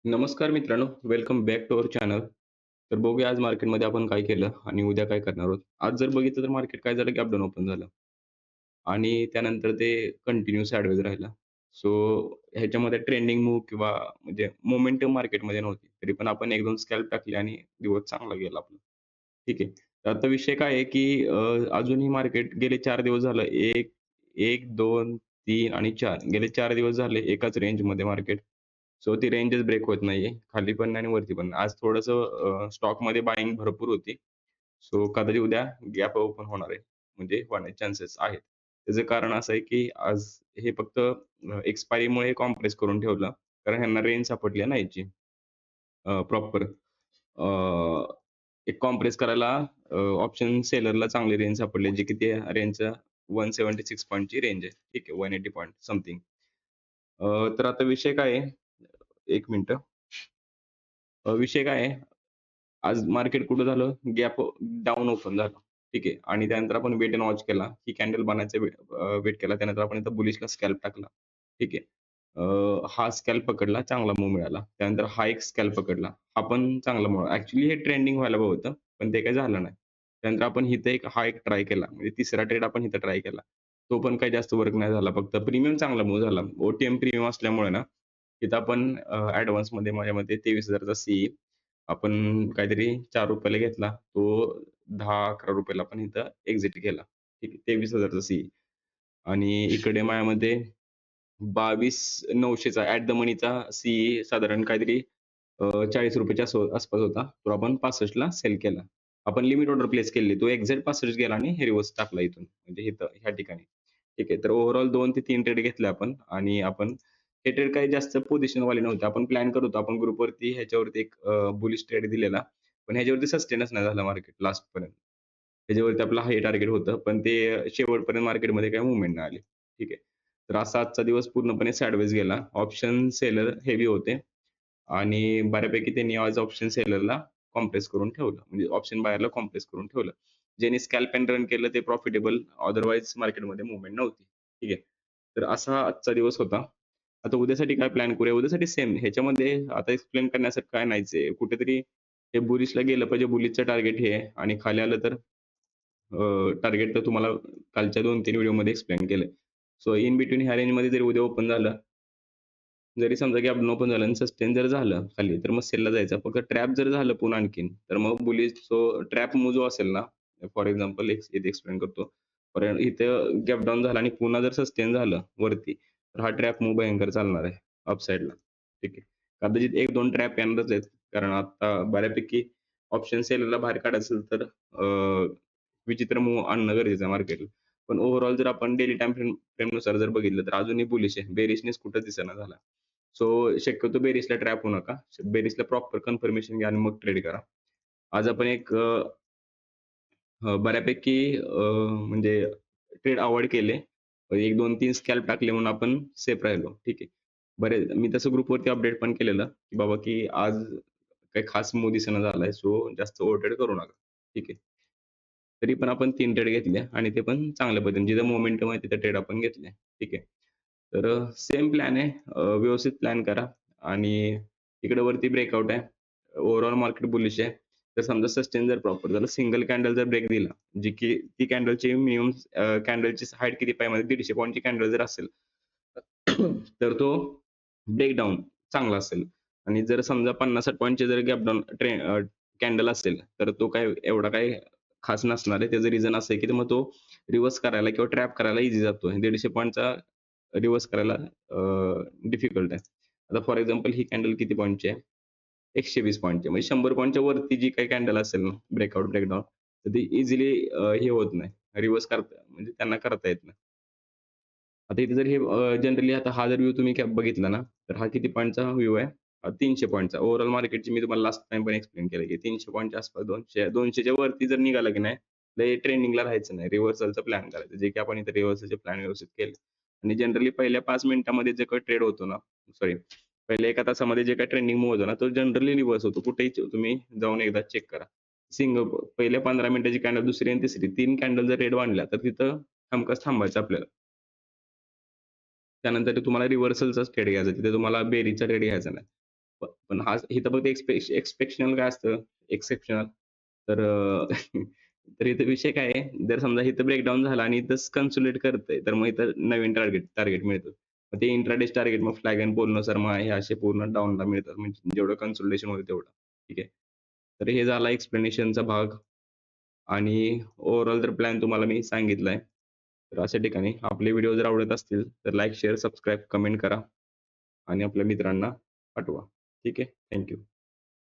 नमस्कार मित्रांनो, welcome back to our channel. तर बघूया आज मार्केटमध्ये आपण काय केलं आणि उद्या काय करणार आहोत. आज जर बघितलं तर मार्केट काय झालं, गॅप डाउन ओपन झालं आणि त्यानंतर ते कंटिन्यू साइडवेज राहिलं. सो ह्याच्यामध्ये ट्रेंडिंग मूव्ह किंवा म्हणजे मोमेंटम मार्केटमध्ये नव्हती. तरी पण आपण 1-2 स्कॅल्प टाकले आणि दिवस चांगला गेला आपला. ठीक आहे. तर आता विषय काय आहे, की अजूनही मार्केट गेले 4 दिवस झालं 1, 2, 3 आणि 4 गेले 4 दिवस झाले एकाच रेंजमध्ये मार्केट. सो ती रेंजच ब्रेक होत नाहीये. खाली पण नाही आणि वरती पण नाही. आज थोडंसं स्टॉकमध्ये बायिंग भरपूर होती. सो कदाचित उद्या गॅप ओपन होणार आहे. म्हणजे होण्याचे चान्सेस आहेत. त्याचं कारण असं आहे, की आज हे फक्त एक्सपायरीमुळे कॉम्प्रेस करून ठेवलं. कारण ह्यांना रेंज सापडली ना याची प्रॉपर एक कॉम्प्रेस करायला ऑप्शन सेलरला चांगली रेंज सापडली, जी की त्या रेंजच्या 176 पॉइंटची रेंज आहे. ठीक आहे, 180 पॉइंट समथिंग. तर आता विषय काय आहे? 1 मिनिटं. विषय काय आहे? आज मार्केट कुठं झालं? गॅप डाउन ओपन झालं. ठीक आहे. आणि त्यानंतर आपण वेट एंड वॉच केला. ही कॅन्डल बनायचा वेट केला. त्यानंतर आपण इथं बुलिशला स्कॅल्प टाकला. ठीक आहे. हा स्कॅल्प पकडला, चांगला मूव्ह मिळाला. त्यानंतर हा एक स्कॅल्प पकडला. हा पण चांगला मूव्ह ॲक्चुअली हे ट्रेंडिंग व्हायला हवं होतं, पण ते काही झालं नाही. त्यानंतर आपण इथं हा एक ट्राय केला. म्हणजे तिसरा ट्रेड आपण इथं ट्राय केला. तो पण काही जास्त वर्क नाही झाला. फक्त प्रीमियम चांगला मूव्ह झाला. ओ-टी-एम प्रीमियम असल्यामुळे ना, तिथं आपण ॲडव्हान्समध्ये माझ्या मते 23,000चा सी आपण काहीतरी ₹4 ला घेतला. तो ₹10-11 ला आपण इथं एक्झिट केला. ठीक आहे. 23,000चा सी आणि इकडे माझ्यामध्ये 22,900चा ॲट द मनीचा सी साधारण काहीतरी ₹40 च्या आसपास होता. तो आपण 65 ला सेल केला. आपण लिमिट ऑर्डर प्लेस केली. तो एक्झॅक्ट 65 गेला आणि रिव्हर्स टाकला इथून म्हणजे इथं ह्या ठिकाणी. ठीक आहे. तर ओव्हरऑल 2 ते 3 ट्रेड घेतले आपण आणि आपण हे ट्रेड काही जास्त पोझिशनवाले नव्हते. आपण प्लॅन करत होतो. आपण ग्रुपवरती ह्याच्यावरती एक बुलिश ट्रेड दिलेला. पण ह्याच्यावरती सस्टेनच नाही झालं मार्केट लास्टपर्यंत. त्याच्यावरती आपलं हाय टार्गेट होतं. पण ते शेवटपर्यंत मार्केटमध्ये काही मूव्हमेंट नाही आली. ठीक आहे. तर असा आजचा दिवस पूर्णपणे साइडवेज गेला. ऑप्शन सेलर हेवी होते आणि बऱ्यापैकी त्यांनी आज ऑप्शन सेलरला कॉम्प्रेस करून ठेवलं. म्हणजे ऑप्शन बायरला कॉम्प्रेस करून ठेवलं. ज्यांनी स्कॅल्प एंड रन केलं ते प्रॉफिटेबल, अदरवाईज मार्केटमध्ये मूव्हमेंट नव्हती. ठीक आहे. तर असा आजचा दिवस होता. आता उद्यासाठी काय प्लॅन करूया? उद्यासाठी सेम ह्याच्यामध्ये आता एक्सप्लेन करण्यासारखं काय नाहीच आहे. कुठेतरी हे बुलिशला गेलं पाहिजे. बुलिशचं टार्गेट हे आहे आणि खाली आलं तर टार्गेट तर तुम्हाला कालच्या 2-3 व्हिडिओमध्ये एक्सप्लेन केलंय. सो इन बिटवीन ह्या रेंजमध्ये जरी उद्या ओपन झालं, जरी समजा की आपण ओपन झालं आणि सस्टेन जर झालं खाली, तर मग सेलला जायचं. फक्त ट्रॅप जर झालं पुन्हा आणखीन, तर मग बुलिश सो ट्रॅप मूव्ह जो असेल ना, फॉर एक्झाम्पल इथे एक्सप्लेन करतो. कारण इथं गॅप डाउन झाला आणि पुन्हा जर सस्टेन झालं वरती, तर हा ट्रॅप मूव्ह भयंकर चालणार आहे अपसाइडला. ठीक आहे. कदाचित 1-2 ट्रॅप येणारच आहेत. कारण आता बऱ्यापैकी ऑप्शन सेलरला बाहेर काढायचं असेल तर विचित्र मूव्ह आणणं गरजेचं आहे मार्केटला. पण ओव्हरऑल जर आपण डेली टाईम फ्रेमनुसार जर बघितलं, तर अजूनही बुलिश आहे. बेरिशनेस कुठंच दिसेना झाला. सो शक्यतो बेरिसला ट्रॅप होऊ नका. बेरिसला प्रॉपर कन्फर्मेशन घ्या आणि मग ट्रेड करा. आज आपण एक बऱ्यापैकी म्हणजे ट्रेड अव्हॉइड केले. 1, 2, 3 स्कॅल्प टाकले म्हणून आपण सेफ राहिलो. ठीक आहे. मी तसं ग्रुपवरती अपडेट पण केलेलं, की बाबा की आज काही खास मूव्ह दिसेना झालाय, सो जास्त ओव्हर ट्रेड करू नका. ठीक आहे. तरी पण आपण 3 ट्रेड घेतले आणि ते पण चांगल्या पद्धतीने जिथं मोमेंटम आहे तिथे ट्रेड आपण घेतले. ठीक आहे. तर सेम प्लॅन आहे. व्यवस्थित प्लॅन करा आणि इकडे वरती ब्रेकआउट आहे. ओव्हरऑल मार्केट बुलिश आहे. तर समजा सस्टेन जर प्रॉपर झालं, सिंगल कॅन्डल जर ब्रेक दिला, जी की ती कॅन्डलची मिनिमम कॅन्डलची हाईट किती पाहिजे 150 पॉइंटची कॅन्डल जर असेल, तर तो ब्रेकडाउन चांगला असेल आणि जर समजा 50-60 पॉइंटचे जर गॅप डाउन कॅन्डल असेल, तर तो काय एवढा काही खास नसणार आहे. त्याचं रिझन असं आहे, की मग तो रिव्हर्स करायला किंवा ट्रॅप करायला ईझी जातो. 150 पॉइंटचा रिव्हर्स करायला डिफिकल्ट आहे. आता फॉर एक्झाम्पल ही कॅन्डल किती पॉइंटची आहे? 120 पॉइंटची. म्हणजे 100 पॉइंटच्या वरती जी काही कॅन्डल असेल ना, ब्रेकआउट, ब्रेकडाउन, तर ती इझिली हे होत नाही. रिव्हर्स करता म्हणजे त्यांना करता येत नाही. आता इथे जर हे जनरली आता हा जर व्ह्यू तुम्ही बघितला ना, तर हा किती पॉइंटचा व्ह्यू आहे? 300 पॉइंटचा. ओव्हरऑल मार्केटची मी तुम्हाला लास्ट टाईम पण एक्सप्लेन केलं, की 300 पॉइंटच्या आसपास 200च्या वरती जर निघाला की नाही, लय ट्रेंडिंगला राहायचं नाही. रिव्हर्सलचा प्लॅन करायचा. जे की आपण इथे रिव्हर्सलचे प्लॅन व्यवस्थित केले. आणि जनरली पहिल्या 5 मिनिटामध्ये जे काही ट्रेड होतो ना, सॉरी पहिल्या 1 तासामध्ये जे काही ट्रेंडिंग मूव्ह होतो ना, तो जनरली रिव्हर्स होतो. कुठेही तुम्ही जाऊन एकदा चेक करा. पहिल्या 15 मिनिटाची कॅन्डल, दुसरी आणि तिसरी 3 कॅन्डल जर रेड वाढल्या, तर तिथं हमखास थांबायचं आपल्याला. त्यानंतर ते तुम्हाला रिव्हर्सलचाच ट्रेड घ्यायचा. तिथे तुम्हाला बेरीजचा ट्रेड घ्यायचा नाही. पण हा इथं फक्त एक्सेप्शनल काय असतं, एक्सेप्शनल तर तर इथं विषय काय आहे, जर समजा इथं ब्रेकडाउन झाला आणि इथंच कन्सोलिडेट करतंय, तर मग इथं नवीन टार्गेट टार्गेट मिळतं. मग ते इंट्राडे टार्गेट मग फ्लॅग आणि बोलनुसार मग हे असे पूर्ण डाउनला मिळतात. म्हणजे जेवढं कन्सोलिडेशन होईल तेवढं. ठीक आहे. तर हे झाला एक्सप्लेनेशनचा भाग आणि ओव्हरऑल जर प्लॅन तुम्हाला मी सांगितलाय. तर अशा ठिकाणी आपले व्हिडिओ जर आवडत असतील, तर लाईक, शेअर, सबस्क्राईब, कमेंट करा आणि आपल्या मित्रांना पाठवा. ठीक आहे. थँक